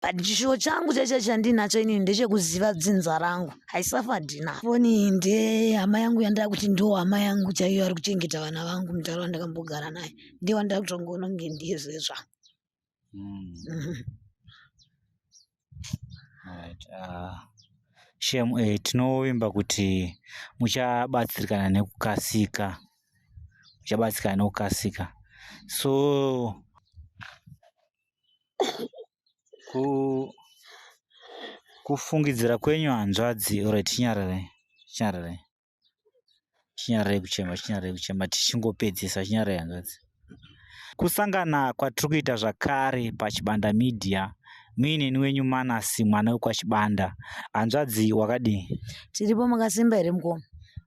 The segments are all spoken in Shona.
but chishuwo changu chacho chandinacho inini ndechekuziva dzinza rangu haisafa dhina foni ndehama yangu yandaa kuti ndo hama yangu chaiyo ari kuchengeta vana vangu muntaraunda ndakambogara naye ndiye wandaa kutongoona kunge ndiyezvezva. Shemu tinovimba kuti muchabatsirikana nekukasika so kufungidzira kwenyu hanzvadzi alright chinyararai kuchema tichingopedzisa chinyararai hanzvadzi. Kusangana kwatiri kuita zvakare paChibanda Media muineni wenyu Manass mwana wekwaChibanda. Hanzvadzi wakadii? Tiripo makasimba here Nkomo?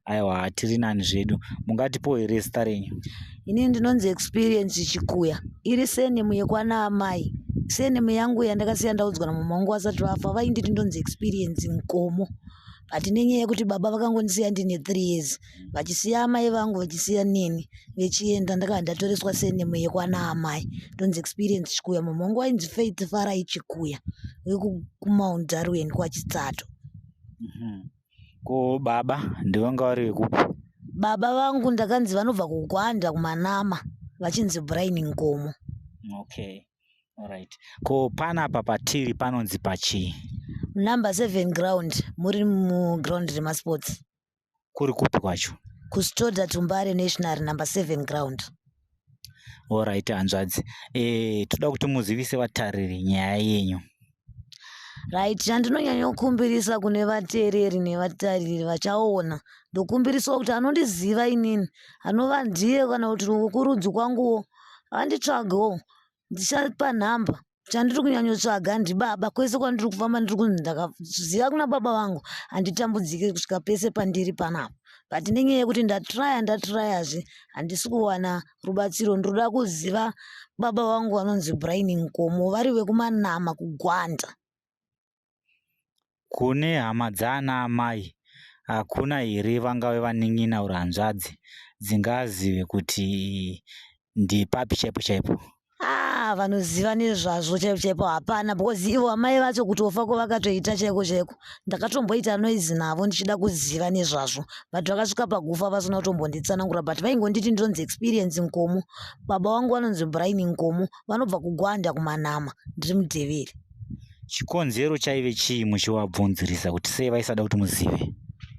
Aiwa tiri nani zvedu. Mungatipo here zita renyu? Inini ndinonzi Experience Chikuya, iri senemu yekwana amai. Senemu yangu yandakasiya ndaudzwa namama vangu vasati vafa vainditi ndonzi Experience Nkomo, but nenyaya yekuti baba vakangondisiya ndine 3 years vachisiya amai vangu vachisiya neni vechienda ndakava ndatoreswa senemu yekwana amai ndonzi Experience Chikuya. Mama vangu vainzi Faith Farai Chikuya wekumount Darwen kwaChitsato. Ko baba ndivanga vari vekupi? Baba vangu ndakanzi vanobva kuGwanda kuManama vachinzi Brian Nkomo. Okay, alright. Ko panapa patiri panonzi pachii? Number 7 ground, muri muground remasports. Kuri kupi kwacho? Kustoda Tumbare National number 7 ground. Alright hanzvadzi. Toda kuti muzivise vatariri nyaya yenyu. Right, chandinonyanya kukumbirisa kune vateereri nevatariri vachaona ndokumbirisawo kuti anondiziva inini anova ndiye kana kuti kurudzi kwanguwo anditsvagewo ndichapa nhamba. Chandiri kunyanyotsvaga ndibaba, kwese kwandiri kufamba ndiri kunzi ndakaziva kuna baba vangu handitambudzike kusvika pese pandiri panapa, but nenyaya yekuti ndatrayazve handisi kuwana rubatsiro. Ndinoda kuziva baba vangu vanonzi Brian Nkomo vari vekuManama kuGwanda. Kune hama dzana amai hakuna here vangave vanin'ina uri hanzvadzi dzingazive kuti ndipapi chaipo? Vanoziva nezvazvo chaipo hapana, because ivo amai vacho kutofa kwavakatoita chaiko ndakatomboita noizi navo ndichida kuziva nezvazvo, but vakasvika pagufa vasina kutombonditsanangura, but vaingonditi ndinonzi Experience Nkomo. Baba vangu vanonzi Brian Nkomo, vanobva kuGwanda kuManama, ndiri mudheveri. Chikonzero chaive chii muchivabvunzirisa kuti sei vaisada kuti muzive?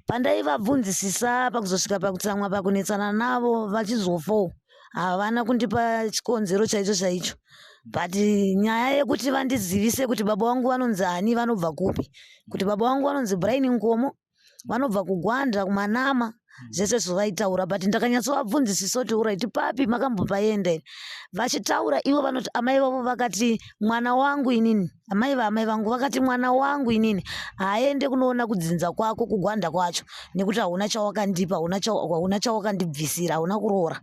Pandaivabvunzisisa pakuzosvika pakutsamwa pakunetsana navo vachizofawo havana kundipa chikonzero chaicho, but nyaya yekuti vandizivise kuti baba vangu vanonzi ani, vanobva kupi, kuti baba vangu vanonzi Brian Nkomo, vanobva kuGwanda kuManama, zvese zvovaitaura, but ndakanyatsovabvunzisisa kuti uraiti papi makambopaenda here. Vachitaura ivo vanoti amai vavo vakati mwana wangu inini, amai vangu vakati mwana wangu inini haende kunoona kudzinza kwako kuGwanda kwacho nekuti hauna chawakandipa, hauna chawakandibvisira, hauna kuroora.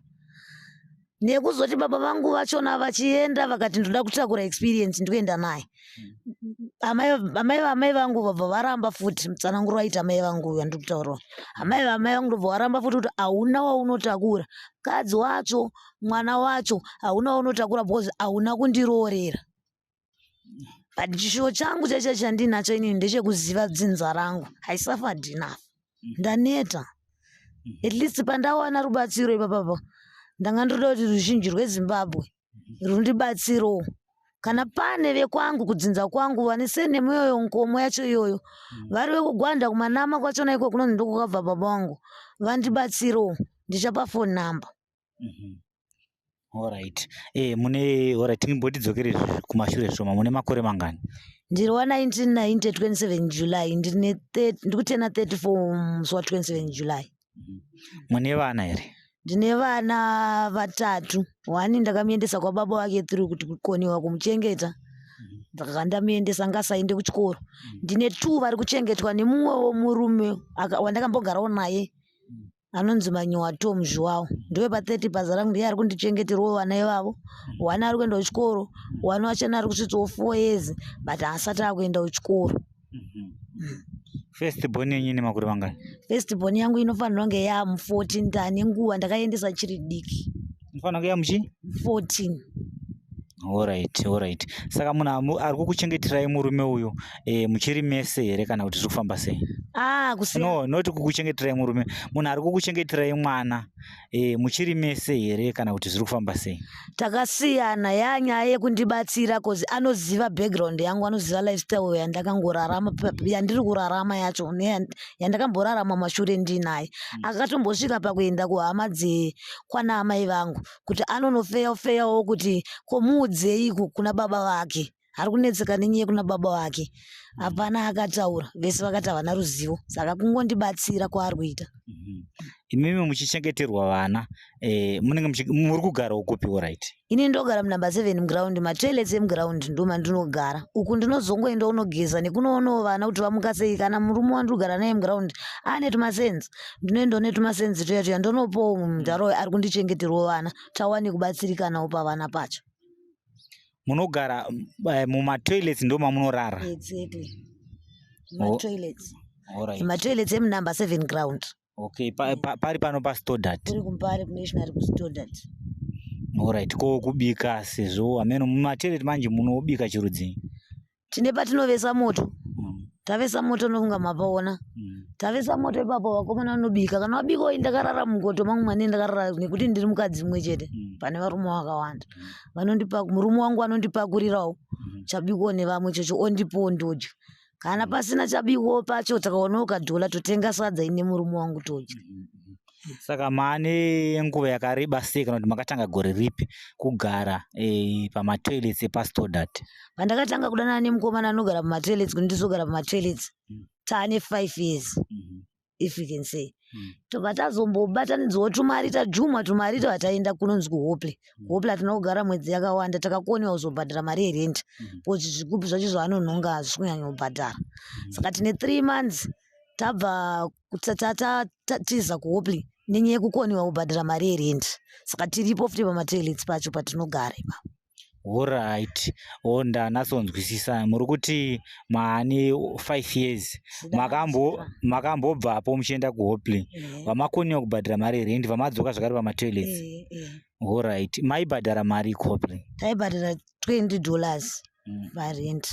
Nekuzoti baba vangu vachona vachienda vakati ndoda kutakura Experience ndikuenda naye, amai vangu vabva varamba futi. Mutsananguro waita amai vangu uyo andiri kutaurawo, amai vangu ndobva varamba futi kuti hauna waunotakura, kadzi wacho mwana wacho hauna waunotakura because hauna kundiroorera. But chishuwo changu chacho chandinacho inini ndechekuziva dzinza rangu haisafa dhina, ndaneta at least pandawana rubatsiro ipapapa ndanga ndoda kuti ruzhinji rweZimbabwe rundibatsirowo. Kana pane vekwangu kudzinza kwangu vane senemu iyoyo Nkomo yacho iyoyo vari vekuGwanda kuManama kwachona iko kunonzi ndokukabva baba vangu, vandibatsirowo, ndichapa phone number. Alright. Alright, timbotidzokere kumashure shoma. Mune makore mangani? Ndiri wa 1990 27 July, ndiri kutena 34 musi wa 27 July. Mune vana here? Ndine vana vatatu, wani ndakamuendesa kwababa wake 3 kuti kukoniwa kumuchengeta, ndakandamuendesa ngasaende kuchikoro. Ndine 2 vari kuchengetwa nemumwewo murume wandakambogarawo naye anonzi Manyowa Tom Zhuwawo, ndiwe pa30 bhaza rangu ndiye ari kundichengeterawo vana ivavo. Wani ari kuenda kuchikoro, wani wachana ari kusvitsawo 4 years but haasati akuenda kuchikoro. First born yenyu ine makore mangani? First born yangu inofanira kunge yamu 14 ndane nguva ndakaendesa chiri diki. Inofanira kunge yamu chii? 14. Alright. Saka munhu ari kukuchengeterai murume uyu muchiri mese here kana kuti zviri kufamba sei? Kusiyana. No, not kukuchengeterai murume. Munhu ari kukuchengeterai mwana muchiri mese here kana kuti zviri kufamba sei? Takasiyana, nyaya yekundibatsira cause anoziva background yangu, anoziva lifestyle yandakangorarama, yandiri kurarama yacho yandakamborarama mashure ndinaye. Akatombosvika pakuenda kuhama kwana amai vangu kuti anonofeyawo kuti komuudzeiku kuna baba vake, ari kunetseka nenyaya kuna baba vake. Hapana akataura, vese vakati havana ruzivo, saka kungondibatsira kwaari kuita. Imimi muchichengeterwa vana munenge muri kugara ukupi? Alright, ini ndogara munamba 7 muground, matoilets emuground ndo mandinogara. Uku ndinozongoenda unogeza nekunoonawo vana kuti vamuka sei. Kana murume wandinogara naye muground ane tumasenzi, ndinoendawo netumasenzi tuya tuya ndonopawo mundaro ari kundichengeterwo vana, tawane kubatsirikanawo pavana pacho. Munogara mumatoilets ndo mamunorara? Exactly. Toilets. Alright. Matoilets emunamba 7 ground. Okay, pari pano pastodat? Kuri kumpari kunationary kustodat. Alright, ko kubika sezvo ameno mumatoilet manje munobika chirudzi? Tine patinovesa moto. Tavesa moto nokunga mapaona. Tavesa moto ipapo vakomana vanobika. Kana wabika ndakarara mungoto mangu mane ndakarara nekuti ndiri mukadzi mumwe chete. Pane varume vakawanda. Murume wangu anondipakurirawo chabikwa nevamwe chocho ondipawo ndodya. Kana pasina chabikwa pacho takaonawo kadhola totenga sadza ine murume wangu todya. Saka maane nguva yakareba sei kana kuti makatanga gore ripi kugara pamatoilets epastodat? Pandakatanga kudanana nemukomana anogara pamatoilets kuti ndizogara pamatoilets taane 5 years if you can say. Tobva tazombobatanidzwawo tumari, tajumwa tumari tataenda kunonzi kuhople. Kuhople hatina kugara mwedzi yakawanda, takakoniwa kuzobhadhara mari yerent kuti zvigupi zvacho zvaanonhonga hazvisi kunyanya kubhadhara. Saka tine 3 months tabva tiza kuhople nenyaya yekukoniwa kubhadhara mari yerent. Saka tiripo futi pamatoilets pacho patinogara ipapo. Alright, ndanasonzwisisa. Muri kuti maane 5 years makambobvapo muchienda kuhople, vamakoniwa kubhadhara mari yerent, vamadzoka zvakare pamatoilets. Alright, maibhadhara mari kuhople? Taibhadhara $20 parent.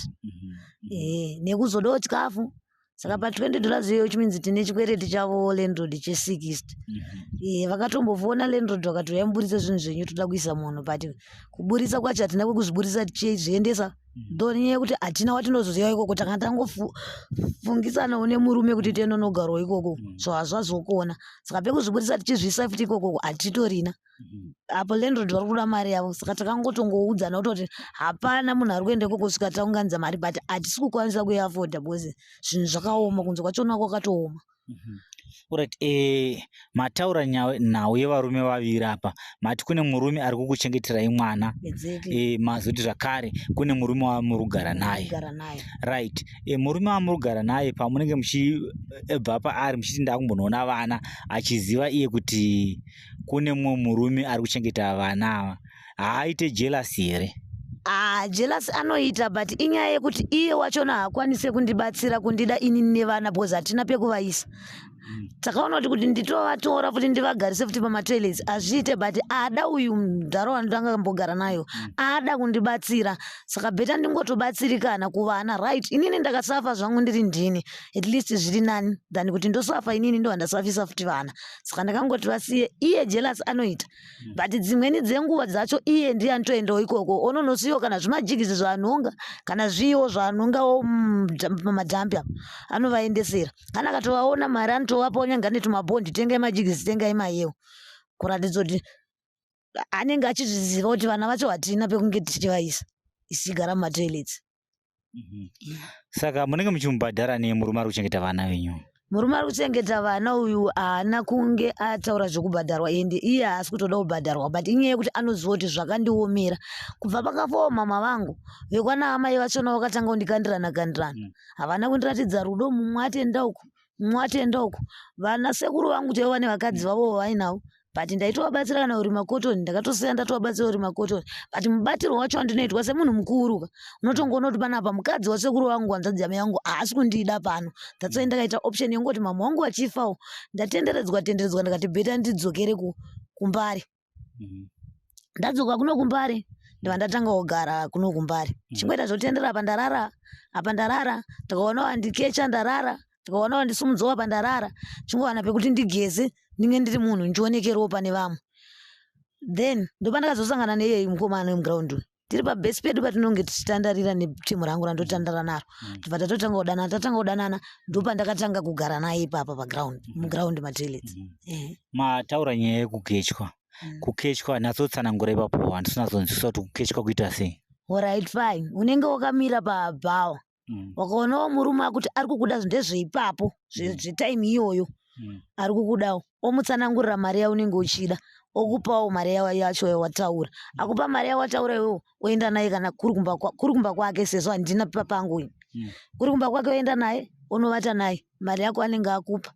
Nekuzodawo chikafu. Saka pa$20 iyoyo chimeans tine chikwereti chavo landlord che60. Vakatombovona landlord vakati yamburitse zvinhu zvenyu toda kuisa munhu, but kuburisa kwacho hatina kwekuzviburisa tichizviendesa. Ndonyaya yekuti hatina watinozoziva ikoko, takanga tangofungisanawo nemurume kuti tienonogarawo ikoko, so hazvazokona. Saka pekuzviburisa tichizviisa futi ikoko hatitorina. Apo landlord vari kuda mari yavo, saka takangotongoudzana kutoti hapana munhu ari kuenda ikoko kusvika taunganidza mari, but hatisi kukwanisa kuiafoda because zvinhu zvakaoma, kunze kwachona kwakatooma. Alright, mataura nhau yevarume vaviri apa, mati kune murume ari kukuchengeterai mwana, mazoti zvakare kune murume wamurikugara naye. Right, murume wamurikugara naye pamunenge muchibva paari muchiti ndakumbonoona vana, achiziva iye kuti kune mumwe murume ari kuchengeta vana ava, haaite jealousy here? Jealousy anoita, but inyaya yekuti iye wachona haakwanise kundibatsira kundida inini nevana because hatina pekuvaisa. Takaona kuti nditovatora futi ndivagarise futi pamatoilets hazviite, but ada uyu mundaraunda ndangambogara nayo ada kundibatsira, saka bheta ndingotobatsirikana kuvana. Right, inini ndakasafa zvangu ndiri ndini, at least zviri nani than kuti ndosafa inini ndo handasafisa futi vana. Saka ndakangoti vasiye. Iye jealous anoita, but dzimweni dzenguva dzacho iye ndiye anotoendawo ikoko, ononosiyiwo kana zvimajigisi zvaanonga kana zviwo zvaanongawo pamadhambi anovaendesera. Kana akatovaona mari anotovapawo nyanga netumabhondi, tengai majigisi, tengai mayewo, kuratidza kuti anenge achizviziva kuti vana vacho hatina pekunge tichivaisa, isigara mumatoilets. Saka munenge muchimubhadhara nemurume ari kuchengeta vana venyu? Murume ari kuchengeta vana uyu haana kunge ataura zvokubhadharwa, ende iye haasi kutoda kubhadharwa, but inyaya yekuti anoziva kuti zvakandiomera. Kubva pakafawo mama vangu, vekwana amai vachona vakatanga kundikandirana havana kundiratidza rudo. Mumwe atenda uku, mumwe atenda uku. Vana sekuru vangu chaiva nevakadzi vavo vainawo, but ndaitovabatsira kana uri makotoni, ndakatosiya ndatovabatsira uri makotoni, but mubatirwo wacho wandinoitwa semunhu mukuru. Unotongoona kuti panapa mukadzi wasekuru vangu wanzadzi yamai vangu haasi kundida pano. That's why ndakaita option yongoti mama wangu achifawo ndatenderedzwa ndikati bheta ndidzokere kumbare. Ndadzoka kuno kumbare ndatanga kugara kuno kumbari chingoita zvotendera apa ndarara tikaona wandikecha ndarara tikaona wandisumudzawo apa ndarara chingowana pekuti ndigeze ndinge ndiri munhu ndionekerewo pane vamwe then ndopandakazosangana neyeye mukomana wemugraundi tiri pabhesi pedu patinonge tichitandarira netimu rangu randotandara naro tibva tatanga kudanana ndopandakatanga kugara naye ipapa mugraundi matoilets mataura nyaya yekukechwa kukechwa natsotsanangura ipapo handisina zonzwisa kuti kukechwa kuita sei. Alright fine unenge wakamira pabhawa wakaonawo murume akuti ari kukuda ndezveipapo zvetaimu iyoyo ari kukudawo omutsanangurira mari yaunenge uchida okupawo mari yacho yawataura akupa mari yawataura iwewo oenda naye kana kuri kumba kwake sezvo handina papangu ini kuri kumba kwake oenda naye onovata naye mari yako anenge akupa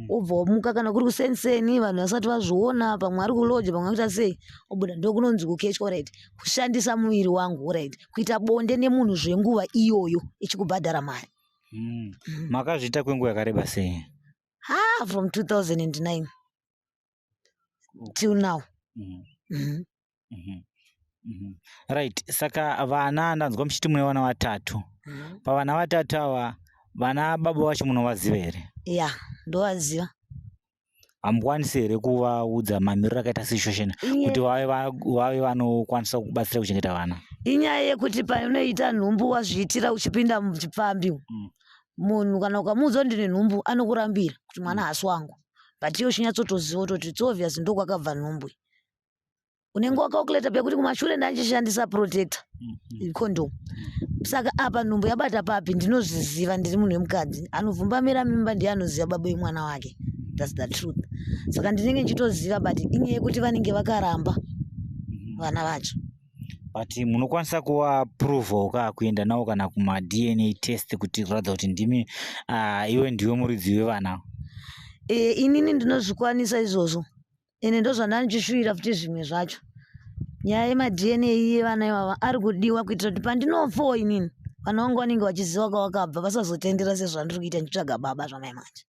obva wamuka kana kuri kuseniseni vanhu vasati vazviona pamwe ari kuloja pamwe akuita sei obuda ndokunonzi kukechwa right kushandisa muviri wangu right kuita bonde nemunhu zvenguva iyoyo ichikubhadhara mari. Makazviita kwenguva yakareba sei? From 2009 till now. Right, saka vana ndanzwa muchiti mune vana vatatu pavana vatatu ava vana baba vacho munovaziva here? Ya ndovaziva. Hamukwanisi here kuvaudza mamiriro akaita situation kuti vave vanokwanisa kubatsira kuchengeta vana? Inyaya yekuti paunoita nhumbu wazviitira uchipinda muchipfambi munhu kana ukamuudza ndine nhumbu anokurambira kuti mwana hasi wangu but iwe chinyatsotoziva kuti it's obvious ndokwakabva nhumbu unenge wakaokuleta pekuti kumashure ndanchishandisa protector condom saka apa nhumbu yabata papi ndinozviziva ndiri munhu wemukadzi anovhumbamira mimba ndiye anoziva baba wemwana wake. That's the truth. Saka ndinenge nchitoziva but inyaya yekuti vanenge vakaramba vana vacho. But munokwanisa kuvapruvha kuenda navo kana kuma DNA test kuti kuratidza kuti ndimi iwe ndiwe muridzi wevana? Inini ndinozvikwanisa izvozvo ende ndozvandanichishuwira futi zvimwe zvacho. Nyaya yemadNA yevana ivava ari kudiwa kuitira kuti pandinofawo inini vana vangu vanenge vachiziva kwavakabva vasazotendera sezvandiri kuita ndichitsvaga baba zvamai manje.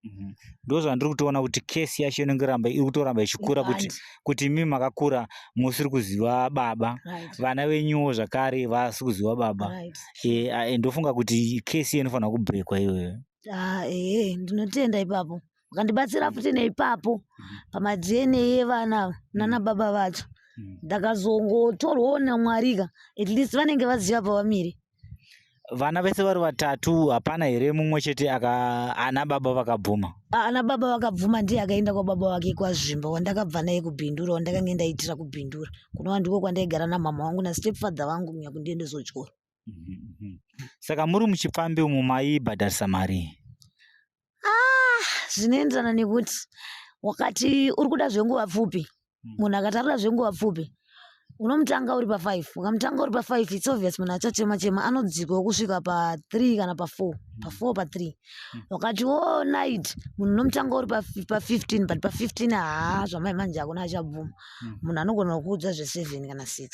Ndozvandiri kutoona kuti kesi yacho inenge iri kutoramba ichikura kuti imi makakura musiri kuziva baba vana venyuwo zvakare vasi kuziva baba. Ndofunga kuti kesi inofanira kubhrekwa iyoyo. Ndinotenda ipapo vakandibatsira futi neipapo pamadNA evana nana baba vacho ndakazongotorwawo naMwarika at least vanenge vaziva pavamire. Vana vese vari vatatu hapana here mumwe chete ana baba vakabvuma? Ana baba vakabvuma ndiye akaenda kwababa wake kwazvimba wandakabva naye kubhindura wandakanga ndaitira kubhindura kunova ndiko kwandaigara namama wangu nastepfather vangu kundiende zochikoro. Saka muri muchipfambi umu maibhadharisa mari? Zvinoenderana nekuti wakati uri kuda zvenguva pfupi munhu akatarira zvenguva pfupi unomutanga uri pa5 ukamutanga uri pa5 it's obvious munhu achachema anodzikwa kusvika pa3 kana pa4 pa3 wakati night munhu unomutanga uri pa15 but pa15 zvamai manje hakuna achabvuma munhu anogona kuudza zve7 kana 6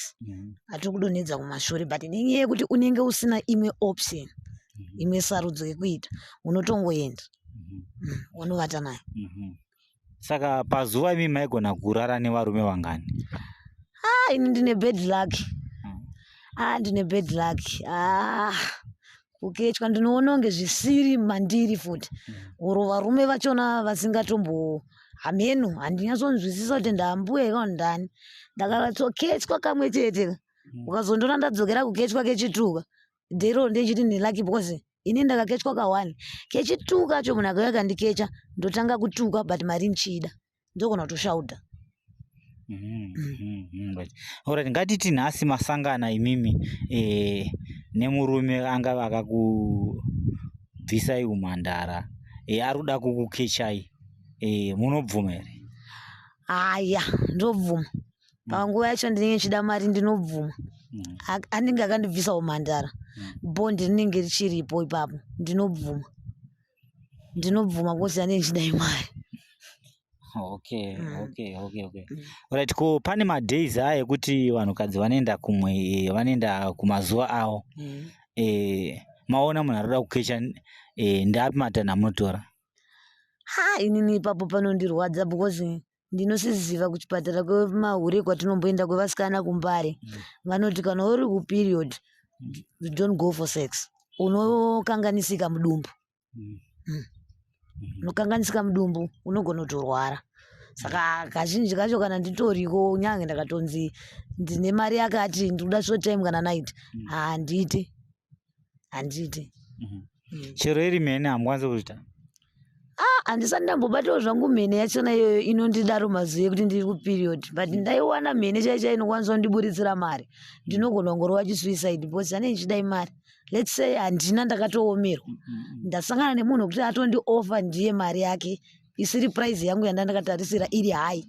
atiri kudonhedza kumashure but nenyaya yekuti unenge usina imwe option imwe sarudzo yekuita unotongoenda unovata naye. Saka pazuva imi maigona kurara nevarume vangani? Ini ndine bad luck. Ndine bad luck. Kukechwa ndinoona kunge zvisiri mandiri futi uro varume vachona vasingatombo hameno handinyatsonzwisisa kuti ndambuya kana ndani ndakatokhechwa kamwe chete ukazondona ndadzokera kukechwa kechituka dhero ndechiti ndine lucky because ini ndakakechwa ka1 kechituka kacho munhu akauya kandikecha ndotanga kutuka but mari nchida ndogona kutoshaudha. Alright, ngatiti nhasi masangana imimi nemurume anga vakakubvisai umhandara ari kuda kukukechai munobvuma here? Aya ndobvuma panguva yacho ndinenge nchida mari ndinobvuma. Anenge akandibvisa umhandara bondi rinenge richiripo ipapo ndinobvuma because anenge nchida imari. Okay. Alright, ko pane madays aya ekuti vanhukadzi vanoenda kumwe vanoenda kumazuva avo maona munhu arikuda kukecha ndapi matanho amunotora? Inini ipapo panondirwadza because ndinosiziva kuchipatara kwemahure kwatinomboenda kwevasikana kumbare vanoti kana uri kuperiod don't go for sex unokanganisika mudumbu unokanganisika mudumbu unogona kutorwara saka kazhinji kacho kana nditoriko kunyange ndakatonzi ndine mari yakati ndikuda short time kana night handiti chero iri mhene hamukwanisi kuita handisati ndambobatawo zvangu mhene yachona iyoyo inondidaro mazuva ekuti ndiri kuperiod but ndaiwana mhene chaicha inokwanisa kundiburitsira mari ndinogona kungorova chisuicide because ane ichidai mari let's say handina ndakatoomerwa ndasangana nemunhu wekuti atondiofa ndiye mari yake isiri price yangu yandandakatarisira iri high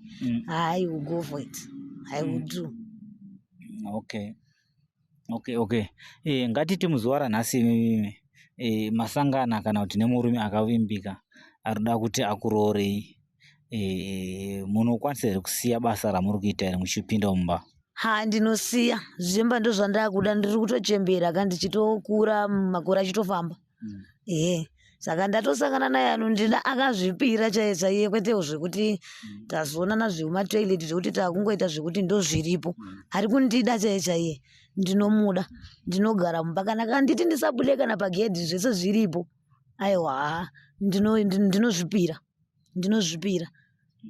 I will go for it. I will do. Okay. Ngatiti muzuva ranhasi masangana kana kuti nemurume akavimbika arikuda kuti akuroorei munokwanisa here kusiya basa ramuri kuita here muchipinda mumba? Ndinosiya zvemba ndo zvandakuda ndiri kutochembera kandi ndichitokura makore achitofamba saka ndatosangana naye anondida akazvipira chaiye kwetewo zvekuti tazoonana zvematoileti zvekuti takungoita zvekuti ndo zviripo ari kundida chaiye ndinomuda ndinogara mumba kana kanditi ndisabude kana pagedhi zvese zviripo aiwa ndinozvipira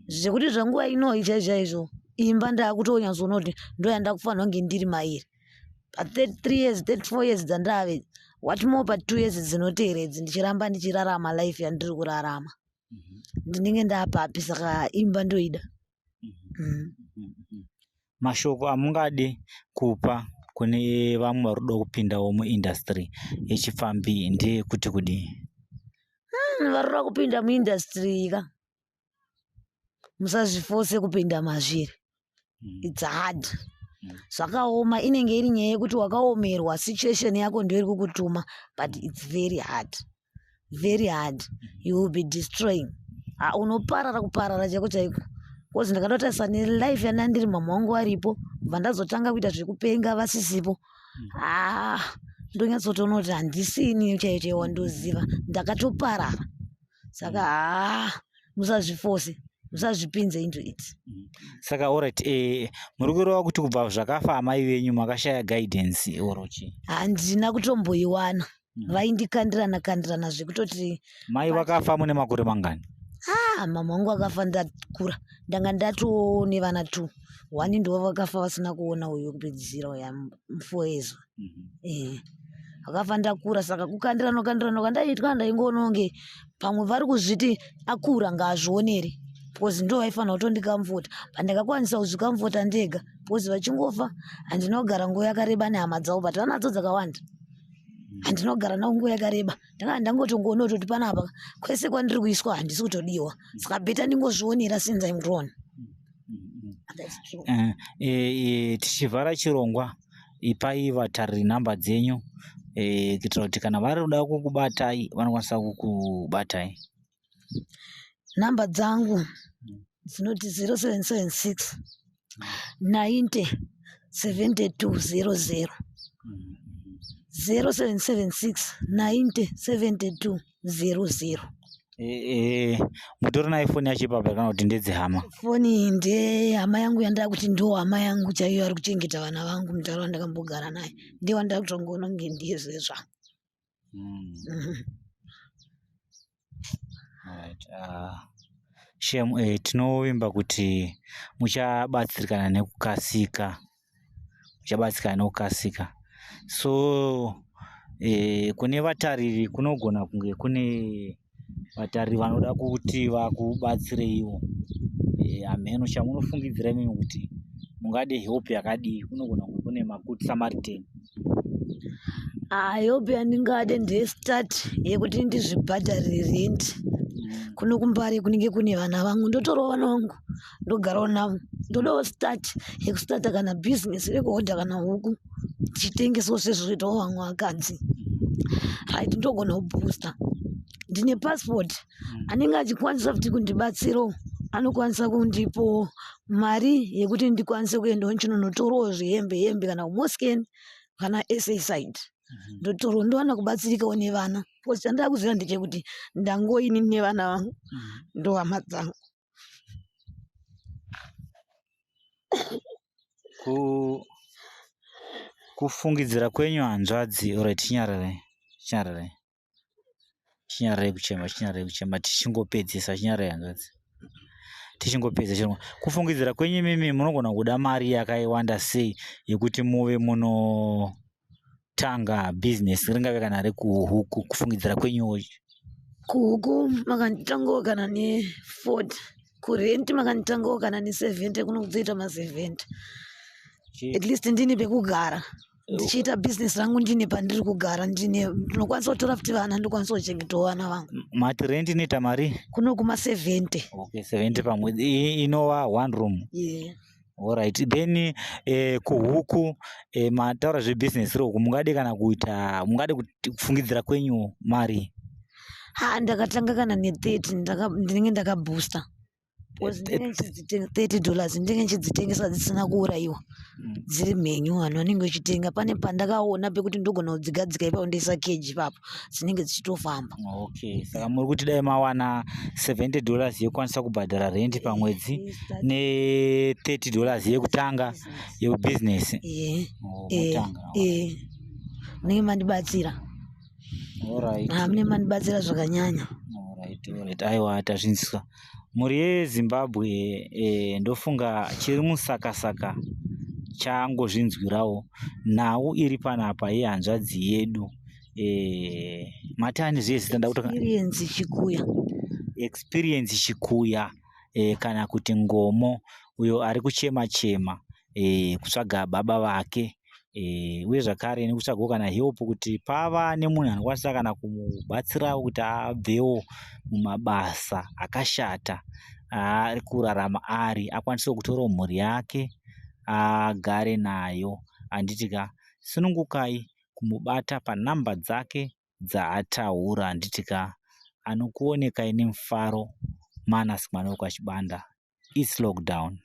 zvekuti zvanguva inoi chaizvo imba ndakutonyazoona kuti ndo yandakufanira kunge ndiri mairi pa33 years 34 years dzandave what more pa 2 years dzinoteeredzi ndichiramba ndichirarama life yandiri kurarama ndinenge ndapapi saka imba ndoida. Mashoko amungade kupa kune vamwe vari kuda kupindawo muindastry yechipfambi ndeyekuti kudii? Vari kuda kupinda muindastry ka musazvifose kupinda mazviri, it's hard. Zvakaoma inenge iri nyaya yekuti wakaomerwa situation yako ndio iri kukutuma but it's very hard you will be destroying unoparara kuparara chaiko chaiko because ndakatotarisa nelife yandandiri mama wangu aripo kubva ndazotanga kuita zvekupenga vasisipo ndonyatsotoona kuti handisini chaicho wandoziva ndakatoparara saka musazvifose musazvipinze into it. Saka alright, muri kureva kuti kubva zvakafa amai venyu makashaya guidance orochi? Handina kutomboiwana vaindikandirana zvekutoti mai vakafa mune makore mangani? Mama wangu akafa ndakura ndanga ndato nevana 2 1 ndo vakafa vasina kuona uyo kupedzisira uya mfoezo akafa ndakura saka kukandirana kandaitwa ndaingononge pamwe vari kuzviti akura ngaazvionere because ndo vaifanira kutondikamfota pandakakwanisa kuzvikamfota ndega because vachingofa handinogara nguva yakareba nehama dzavo but vanadzo dzakawanda handinogara navo nguva yakareba ndanga ndangotongoona kutoti panapa kwese kwandiri kuiswa handisi kutodiwa saka beta ndingozvionera since I'm grown. Tichivhara chirongwa ipai vatariri nhamba dzenyu kuitira kuti kana vari kuda kukubatai vanokwanisa kukubatai. Nhamba dzangu dzinoti 0776 90 7200 0776 90 7200. Mutori nayo foni yachipapa kana kuti ndedzehama? Foni ndehama yangu yandaa kuti ndo hama yangu chaiyo ari kuchengeta vana vangu mutauro wandakambogara naye ndiye wandaa kutongoona kunge ndiye zvezvangu. Shem, tinovimba kuti muchabatsirikana nekukasika so kune vatariri kunogona kunge kune vatariri vanoda kuti vakubatsireiwo ameno chamunofungidzira imimi kuti mungade help yakadii? Kunogona kunge kune magood samaritan. Help yandingade ndestart yekuti ndizvibhadharire rent kuno kumbari kunenge kune vana vangu ndotorawo vana vangu ndogarawo navo ndodawo start yekustarta kana business rekuhodha kana huku tichitengesawo sezvoitawo vamwe vakadzi right ndogona kubooster. Ndine passport anenge achikwanisa kuti kundibatsirawo anokwanisa kundipo mari yekuti ndikwanise kuendawo ndinonotorawo zvehembe kana kuMosken kana SA side ndotoro ndowana kubatsirikawo nevana because chandaa kuziva ndechekuti ndangoini nevana vangu ndo hama dzangu. Kufungidzira kwenyu hanzvadzi. Alright, chinyararai kuchema tichingopedzisa. Chinyararai hanzvadzi, tichingopedza chirongwa. Kufungidzira kwenyu imimi munogona kuda mari yakaiwanda sei yekuti muve munotanga bhizinesi ringave kana rekuhuku? Kufungidzira kwenyu kuhuku makanditangawo kana ne40, kurenti makanditangawo kana ne70, kuno kuzoita ma70 at least ndine pekugara ndichiita bhizinesi rangu, ndine pandiri kugara, ndinokwanisa kutora futi vana, ndikwanisa kuchengetawo vana vangu. Mati rent inoita mari kuno kuma70. Okay, 70 pamwedzi, inova 1 room. Yeah. Alright, then kuhuku mataura zvebhizinesi roku mungade kana kuita, mungade kufungidzira kwenyu mari? Ndakatanga kana ne30 ndinenge ndakabooster $30 ndinenge nchidzitengesa dzisina kuurayiwa, dziri mhenyu, vanhu vanenge vachitenga. Pane pandakaona pekuti ndogona kudzigadzika ipapo ndoisa keji ipapo dzinenge dzichitofamba. Okay, saka muri kuti dai mawana $70 yekukwanisa kubhadhara rent pamwedzi ne$30 yekutanga yebhizinesi. Munenge mandibatsira. Alright. Munenge mandibatsira zvakanyanya. Alright. Aiwa, tazvinzwa. Mhuri yeZimbabwe ndofunga chiri musakasaka changozvinzwirawo nhau iri panapa yehanzvadzi yedu. Matani zvese tanda kutoka experience chikuya kana kuti Ngomo, uyo ari kuchema kutsvaga baba vake, uye zvakare nekutsvagawo kana help kuti pava nemunhu anokwanisa kana kumubatsirawo kuti abvewo mumabasa akashata ari kurarama ari, akwanisewo kutorawo mhuri yake agare nayo. Handitika sunungukai kumubata panhamba dzake dzaataura. Handitika anokuonekai nemufaro. Manass mwana wekwaChibanda. It's lockdown.